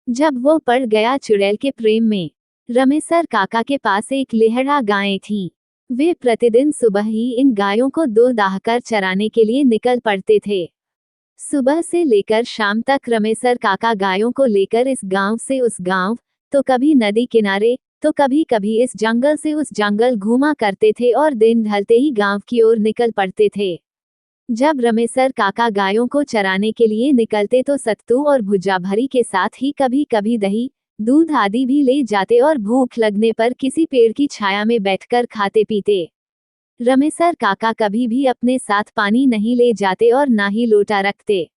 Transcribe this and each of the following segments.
जब वो पड़ गया चुड़ैल के प्रेम में। रमेसर काका के पास एक लेहड़ा गायें थीं। वे प्रतिदिन सुबह ही इन गायों को दूध दाहकर चराने के लिए निकल पड़ते थे। सुबह से लेकर शाम तक रमेसर काका गायों को लेकर इस गांव से उस गांव, तो कभी नदी किनारे, तो कभी कभी इस जंगल से उस जंगल घूमा करते थे और दिन ढलते ही गांव की ओर निकल पड़ते थे। जब रमेसर काका गायों को चराने के लिए निकलते तो सत्तू और भुजा भरी के साथ ही कभी कभी दही, दूध आदि भी ले जाते और भूख लगने पर किसी पेड़ की छाया में बैठकर खाते पीते। रमेसर काका कभी भी अपने साथ पानी नहीं ले जाते और ना ही लोटा रखते।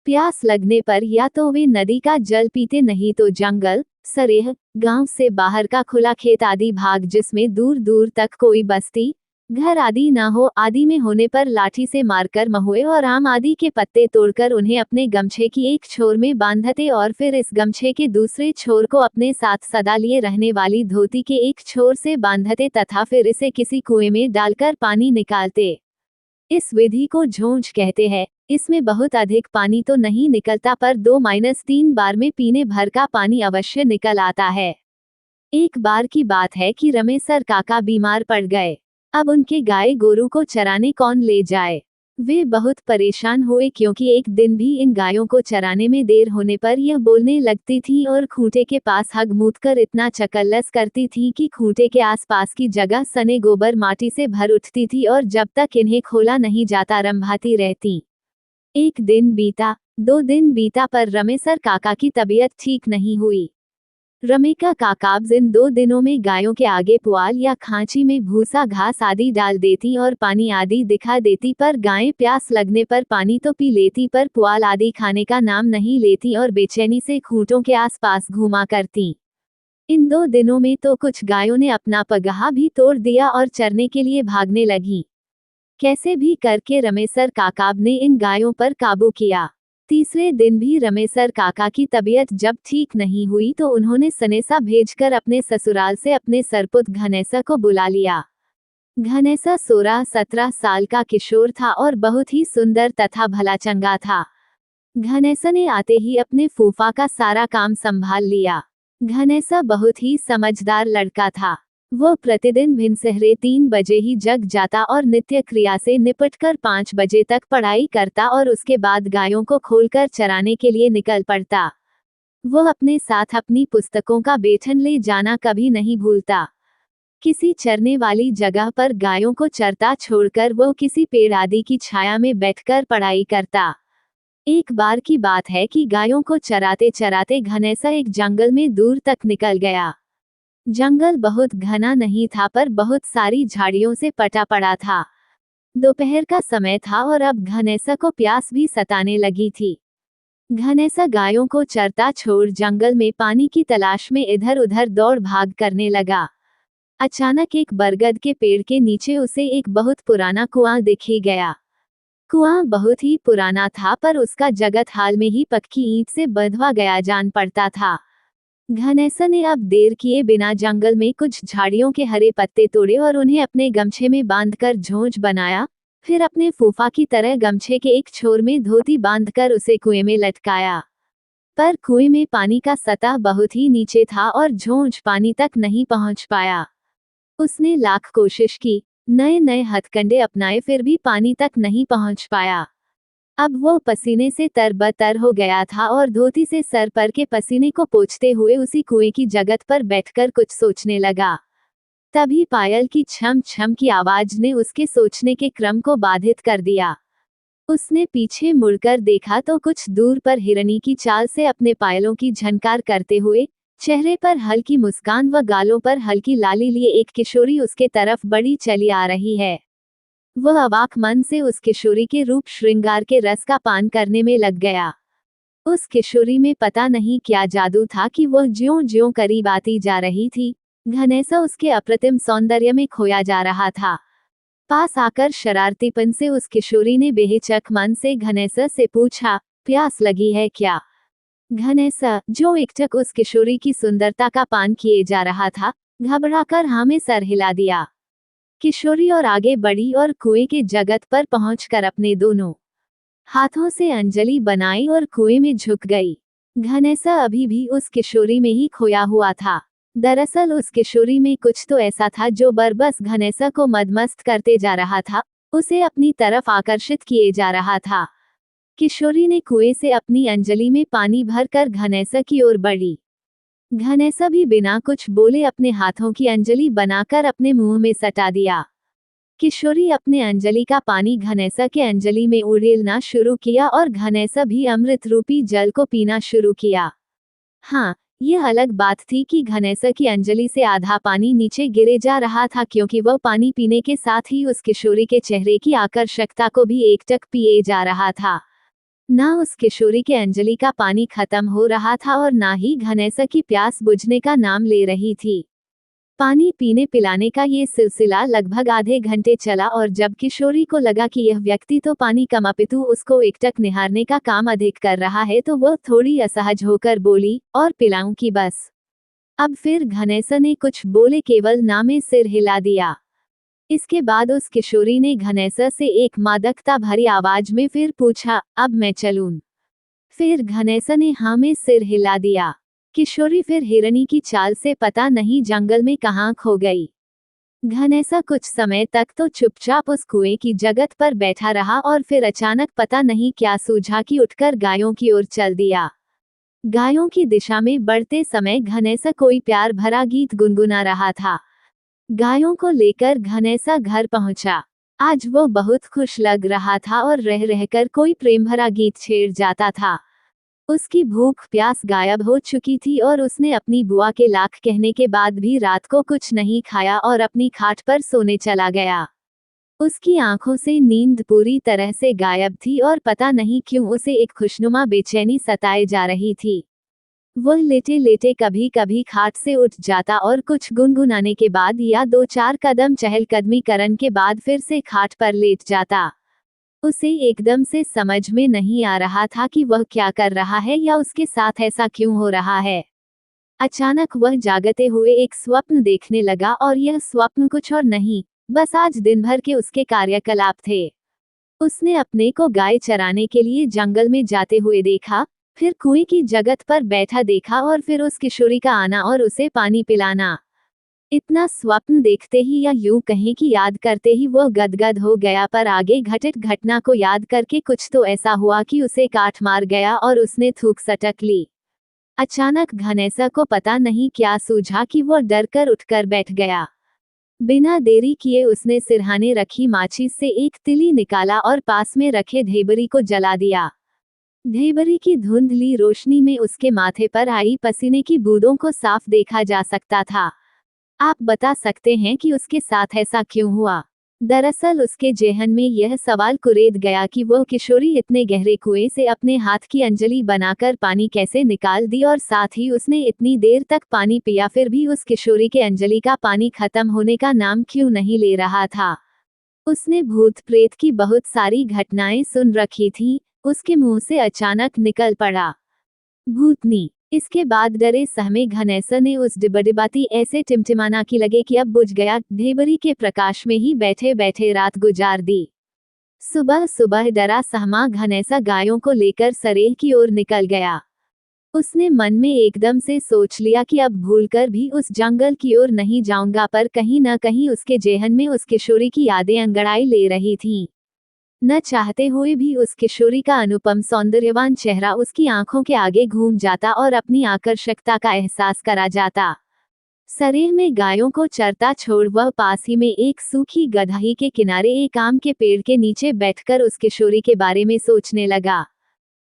प्यास लगने पर या तो वे नदी का जल पीते, नहीं तो जंगल, सरेह, गांव से बाहर का खुला खेत आदि भाग जिसमें दूर दूर तक कोई बस्ती, घर आदि ना हो, आदि में होने पर लाठी से मारकर महुए और आम आदि के पत्ते तोड़कर उन्हें अपने गमछे की एक छोर में बांधते और फिर इस गमछे के दूसरे छोर को अपने साथ सदा लिए रहने वाली धोती के एक छोर से बांधते तथा फिर इसे किसी कुएं में डालकर पानी निकालते। इस विधि को झोंझ कहते हैं। इसमें बहुत अधिक पानी तो नहीं निकलता पर 2-3 बार में पीने भर का पानी अवश्य निकल आता है। एक बार की बात है कि रमेसर काका बीमार पड़ गए। अब उनके गाय गोरू को चराने कौन ले जाए। वे बहुत परेशान हुए क्योंकि एक दिन भी इन गायों को चराने में देर होने पर यह बोलने लगती थी और खूंटे के पास हग मूत कर इतना चकल्लस करती थी कि खूंटे के आसपास की जगह सने गोबर माटी से भर उठती थी और जब तक इन्हें खोला नहीं जाता रंभाती रहती। एक दिन बीता, 2 दिन बीता पर रमेसर काका की तबीयत ठीक नहीं हुई। रमेका काकाब्ज इन 2 दिनों में गायों के आगे पुआल या खांची में भूसा घास आदि डाल देती और पानी आदि दिखा देती, पर गायें प्यास लगने पर पानी तो पी लेती पर पुआल आदि खाने का नाम नहीं लेती और बेचैनी से खूंटों के आसपास घूमा करती। इन 2 दिनों में तो कुछ गायों ने अपना पगहा भी तोड़ दिया और चरने के लिए भागने लगी। कैसे भी करके रमेसर काकाब ने इन गायों पर काबू किया। तीसरे दिन भी रमेसर काका की तबीयत जब ठीक नहीं हुई तो उन्होंने सनेसा भेजकर अपने ससुराल से अपने सरपुत घनेसा को बुला लिया। घनेसा 16-17 साल का किशोर था और बहुत ही सुंदर तथा भला चंगा था। घनेसा ने आते ही अपने फूफा का सारा काम संभाल लिया। घनेसा बहुत ही समझदार लड़का था। वो प्रतिदिन भिनसहरे 3 बजे ही जग जाता और नित्य क्रिया से निपटकर 5 बजे तक पढ़ाई करता और उसके बाद गायों को खोलकर चराने के लिए निकल पड़ता। वो अपने साथ अपनी पुस्तकों का बेठन ले जाना कभी नहीं भूलता। किसी चरने वाली जगह पर गायों को चरता छोड़कर वो किसी पेड़ आदि की छाया में बैठकर पढ़ाई करता। एक बार की बात है कि गायों को चराते चराते घनेसा एक जंगल में दूर तक निकल गया। जंगल बहुत घना नहीं था पर बहुत सारी झाड़ियों से पटा पड़ा था। दोपहर का समय था और अब घनेसा को प्यास भी सताने लगी थी। घनेसा गायों को चरता छोड़ जंगल में पानी की तलाश में इधर उधर दौड़ भाग करने लगा। अचानक एक बरगद के पेड़ के नीचे उसे एक बहुत पुराना कुआं दिख ही गया। कुआं बहुत ही पुराना था पर उसका जगत हाल में ही पक्की ईंट से बंधवा गया जान पड़ता था। घनेसा ने अब देर किए बिना जंगल में कुछ झाड़ियों के हरे पत्ते तोड़े और उन्हें अपने गमछे में बांधकर झोंझ बनाया, फिर अपने फूफा की तरह गमछे के एक छोर में धोती बांधकर उसे कुएं में लटकाया। पर कुएं में पानी का सतह बहुत ही नीचे था और झोंझ पानी तक नहीं पहुंच पाया। उसने लाख कोशिश की, नए नए हथकंडे अपनाए, फिर भी पानी तक नहीं पहुंच पाया। अब वो पसीने से तरबतर हो गया था और धोती से सर पर के पसीने को पोंछते हुए उसी कुएं की जगत पर बैठकर कुछ सोचने लगा। तभी पायल की छम छम की आवाज ने उसके सोचने के क्रम को बाधित कर दिया। उसने पीछे मुड़कर देखा तो कुछ दूर पर हिरनी की चाल से अपने पायलों की झनकार करते हुए, चेहरे पर हल्की मुस्कान व गालों पर हल्की लाली लिए एक किशोरी उसके तरफ बढ़ी चली आ रही है। वह अवाक मन से उस किशोरी के रूप श्रृंगार के रस का पान करने में लग गया। उस किशोरी में पता नहीं क्या जादू था कि वह ज्यों ज्यों करीब आती जा रही थी, घनेसा उसके अप्रतिम सौंदर्य में खोया जा रहा था। पास आकर शरारतीपन से उस किशोरी ने बेहिचक मन से घनेसा से पूछा, प्यास लगी है क्या? घनेसा, जो एकटक उस किशोरी की सुंदरता का पान किए जा रहा था, घबराकर हाँ में सर हिला दिया। किशोरी और आगे बढ़ी और कुएं के जगत पर पहुंचकर अपने दोनों हाथों से अंजलि बनाई और कुएं में झुक गई। घनैसा अभी भी उस किशोरी में ही खोया हुआ था। दरअसल उस किशोरी में कुछ तो ऐसा था जो बरबस घनैसा को मदमस्त करते जा रहा था, उसे अपनी तरफ आकर्षित किए जा रहा था। किशोरी ने कुएं से अपनी अंजलि में पानी भरकर घनैसा की ओर बढ़ी। घनैसा भी बिना कुछ बोले अपने हाथों की अंजलि बनाकर अपने मुंह में सटा दिया। किशोरी अपने अंजलि का पानी घनैसा के अंजलि में उड़ेलना शुरू किया और घनैसा भी अमृत रूपी जल को पीना शुरू किया। हाँ, यह अलग बात थी कि घनैसा की अंजलि से आधा पानी नीचे गिरे जा रहा था, क्योंकि वह पानी पीने के साथ ही उस किशोरी के चेहरे की आकर्षकता को भी एकटक पिए जा रहा था। ना उस किशोरी के अंजलि का पानी खत्म हो रहा था और ना ही घनैसा की प्यास बुझने का नाम ले रही थी। पानी पीने पिलाने का ये सिलसिला लगभग आधे घंटे चला और जब किशोरी को लगा कि यह व्यक्ति तो पानी कम अपितु उसको एकटक निहारने का काम अधिक कर रहा है, तो वह थोड़ी असहज होकर बोली, और पिलाऊं कि बस। अब फिर घनैसा ने कुछ बोले केवल ना में सिर हिला दिया। इसके बाद उस किशोरी ने घनैसा से एक मादकता भरी आवाज में फिर पूछा, अब मैं चलूं? फिर घनैसा ने हाँ में सिर हिला दिया। किशोरी फिर हिरनी की चाल से पता नहीं जंगल में कहाँ खो गई। घनैसा कुछ समय तक तो चुपचाप उस कुएं की जगत पर बैठा रहा और फिर अचानक पता नहीं क्या सूझा कि उठकर गायों की ओर चल दिया। गायों की दिशा में बढ़ते समय घनैसा कोई प्यार भरा गीत गुनगुना रहा था। गायों को लेकर घनैसा घर पहुंचा। आज वो बहुत खुश लग रहा था और रह रहकर कोई प्रेम भरा गीत छेड़ जाता था। उसकी भूख प्यास गायब हो चुकी थी और उसने अपनी बुआ के लाख कहने के बाद भी रात को कुछ नहीं खाया और अपनी खाट पर सोने चला गया। उसकी आंखों से नींद पूरी तरह से गायब थी और पता नहीं क्यों उसे एक खुशनुमा बेचैनी सताए जा रही थी। वह लेटे लेटे कभी कभी खाट से उठ जाता और कुछ गुनगुनाने के बाद या 2-4 कदम चहलकदमी करने के बाद फिर से खाट पर लेट जाता। उसे एकदम से समझ में नहीं आ रहा था कि वह क्या कर रहा है या उसके साथ ऐसा क्यों हो रहा है। अचानक वह जागते हुए एक स्वप्न देखने लगा और यह स्वप्न कुछ और नहीं, बस आज दिन भर के उसके कार्यकलाप थे। उसने अपने को गाय चराने के लिए जंगल में जाते हुए देखा, फिर कुएं की जगत पर बैठा देखा और फिर उस किशोरी का आना और उसे पानी पिलाना। इतना स्वप्न देखते ही या यूं कहें कि याद करते ही वह गदगद हो गया, पर आगे घटित घटना को याद करके कुछ तो ऐसा हुआ कि उसे काट मार गया और उसने थूक सटक ली। अचानक घनैसा को पता नहीं क्या सूझा कि वह डरकर उठकर बैठ गया। बिना देरी किए उसने सिरहाने रखी माचिस से एक तिली निकाला और पास में रखे ढेबरी को जला दिया। ढेबरी की धुंधली रोशनी में उसके माथे पर आई पसीने की बूंदों को साफ देखा जा सकता था। आप बता सकते हैं कि उसके साथ ऐसा क्यों हुआ? दरअसल उसके जेहन में यह सवाल कुरेद गया कि वह किशोरी इतने गहरे कुएं से अपने हाथ की अंजलि बनाकर पानी कैसे निकाल दी और साथ ही उसने इतनी देर तक पानी पिया फिर भी उस किशोरी के अंजलि का पानी खत्म होने का नाम क्यों नहीं ले रहा था। उसने भूत प्रेत की बहुत सारी घटनाएं सुन रखी थीं, उसके मुंह से अचानक निकल पड़ा, भूतनी। इसके बाद डरे सहमे घनैसा ने उस डिबडिबाती ऐसे टिमटिमाना की लगे कि अब बुझ गया ढेबरी के प्रकाश में ही बैठे बैठे रात गुजार दी। सुबह सुबह डरा सहमा घनैसा गायों को लेकर सरेह की ओर निकल गया। उसने मन में एकदम से सोच लिया कि अब भूलकर भी उस जंगल की ओर नहीं जाऊंगा, पर कहीं न कहीं उसके जेहन में उस किशोरी की यादें अंगड़ाई ले रही थीं। न चाहते हुए भी उस किशोरी का अनुपम सौंदर्यवान चेहरा उसकी आंखों के आगे घूम जाता और अपनी आकर्षकता का एहसास करा जाता। सरेह में गायों को चरता छोड़ वह पास ही में एक सूखी गदही के किनारे एक आम के पेड़ के नीचे बैठकर उस किशोरी के बारे में सोचने लगा।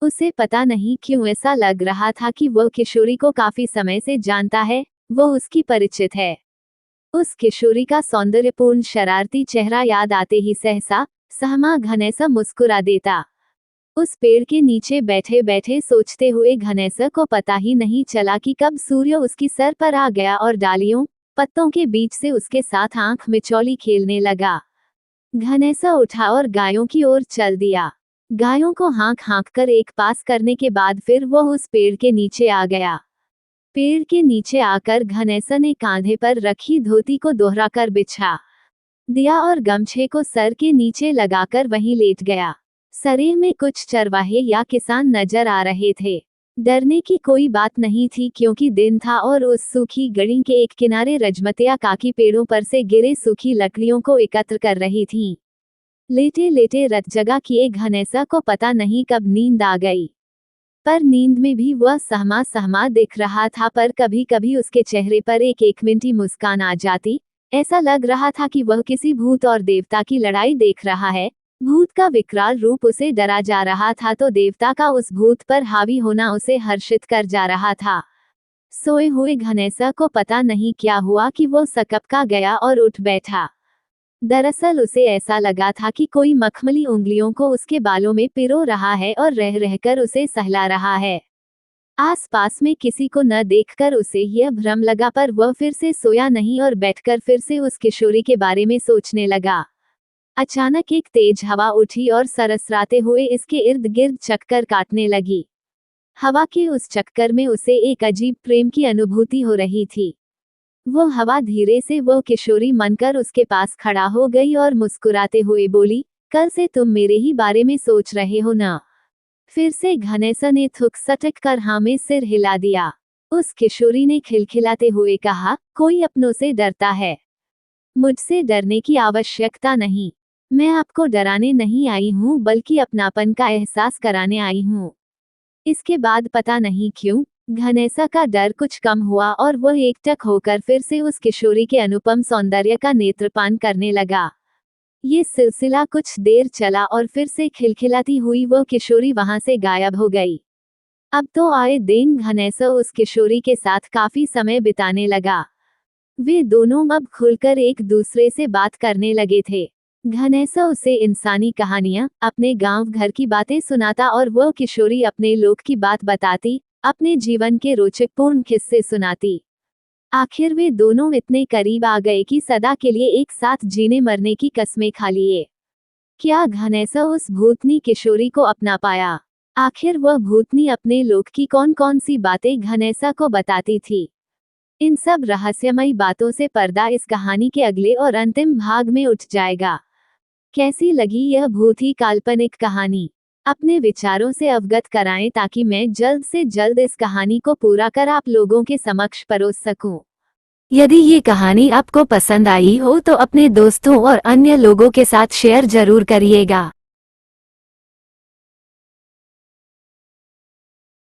उसे पता नहीं क्यों ऐसा लग रहा था कि वह किशोरी को काफी समय से जानता है, वह उसकी परिचित है। उस किशोरी का सौंदर्यपूर्ण शरारती चेहरा याद आते ही सहसा सहमा घनैसा मुस्कुरा देता। उस पेड़ के नीचे बैठे बैठे सोचते हुए घनैसा को पता ही नहीं चला कि कब सूर्य उसकी सर पर आ गया और डालियों पत्तों के बीच से उसके साथ आंख मिचौली खेलने लगा। घनैसा उठा और गायों की ओर चल दिया। गायों को हाँक हाँक कर एक पास करने के बाद फिर वह उस पेड़ के नीचे आ गया। पेड़ के नीचे आकर घनैसा ने कांधे पर रखी धोती को दोहराकर बिछा दिया और गमछे को सर के नीचे लगाकर वहीं लेट गया। सरेह में कुछ चरवाहे या किसान नजर आ रहे थे। डरने की कोई बात नहीं थी क्योंकि दिन था और उस सूखी गड़ी के एक किनारे रजमतिया काकी पेड़ों पर से गिरे सूखी लकड़ियों को एकत्र कर रही थी। लेटे लेटे रत जगा किए घनेसा को पता नहीं कब नींद आ गई। पर नींद में भी वह सहमा सहमा दिख रहा था, पर कभी कभी उसके चेहरे पर एक एकमिनटी मुस्कान आ जाती। ऐसा लग रहा था कि वह किसी भूत और देवता की लड़ाई देख रहा है। भूत का विकराल रूप उसे डरा जा रहा था तो देवता का उस भूत पर हावी होना उसे हर्षित कर जा रहा था। सोए हुए घनेसा को पता नहीं क्या हुआ कि वो सकपका गया और उठ बैठा। दरअसल उसे ऐसा लगा था कि कोई मखमली उंगलियों को उसके बालों में पिरो रहा है और रह रहकर उसे सहला रहा है। आसपास में किसी को न देखकर उसे यह भ्रम लगा, पर वह फिर से सोया नहीं और बैठकर फिर से उस किशोरी के बारे में सोचने लगा। अचानक एक तेज हवा उठी और सरसराते हुए इसके इर्द गिर्द चक्कर काटने लगी। हवा के उस चक्कर में उसे एक अजीब प्रेम की अनुभूति हो रही थी। वो हवा धीरे से वो किशोरी मनकर उसके पास खड़ा हो गई और मुस्कुराते हुए बोली, कल से तुम मेरे ही बारे में सोच रहे हो ना? फिर से घनेसा ने थुक सटक कर हाँ में सिर हिला दिया। उस किशोरी ने खिलखिलाते हुए कहा, कोई अपनों से डरता है? मुझसे डरने की आवश्यकता नहीं। मैं आपको डराने नहीं आई हूँ बल्कि अपनापन का एहसास कराने आई हूँ। इसके बाद पता नहीं क्यों घनेसा का डर कुछ कम हुआ और वह एकटक होकर फिर से उस किशोरी के अनुपम सौंदर्य का नेत्रपान करने लगा। ये सिलसिला कुछ देर चला और फिर से खिलखिलाती हुई वह किशोरी वहां से गायब हो गई। अब तो आए दिन घनेसा उस किशोरी के साथ काफी समय बिताने लगा। वे दोनों अब खुलकर एक दूसरे से बात करने लगे थे। घनेसा उसे इंसानी कहानियां, अपने गांव घर की बातें सुनाता और वह किशोरी अपने लोक की बात बताती, अपने जीवन के रोचकपूर्ण किस्से सुनाती। आखिर वे दोनों इतने करीब आ गए कि सदा के लिए एक साथ जीने मरने की कस्में खा लिए। क्या घनेसा उस भूतनी किशोरी को अपना पाया? आखिर वह भूतनी अपने लोक की कौन कौन सी बातें घनेसा को बताती थी? इन सब रहस्यमयी बातों से पर्दा इस कहानी के अगले और अंतिम भाग में उठ जाएगा। कैसी लगी यह भूत ही काल्पनिक कहानी? अपने विचारों से अवगत कराएं ताकि मैं जल्द से जल्द इस कहानी को पूरा कर आप लोगों के समक्ष परोस सकूं। यदि ये कहानी आपको पसंद आई हो तो अपने दोस्तों और अन्य लोगों के साथ शेयर जरूर करिएगा।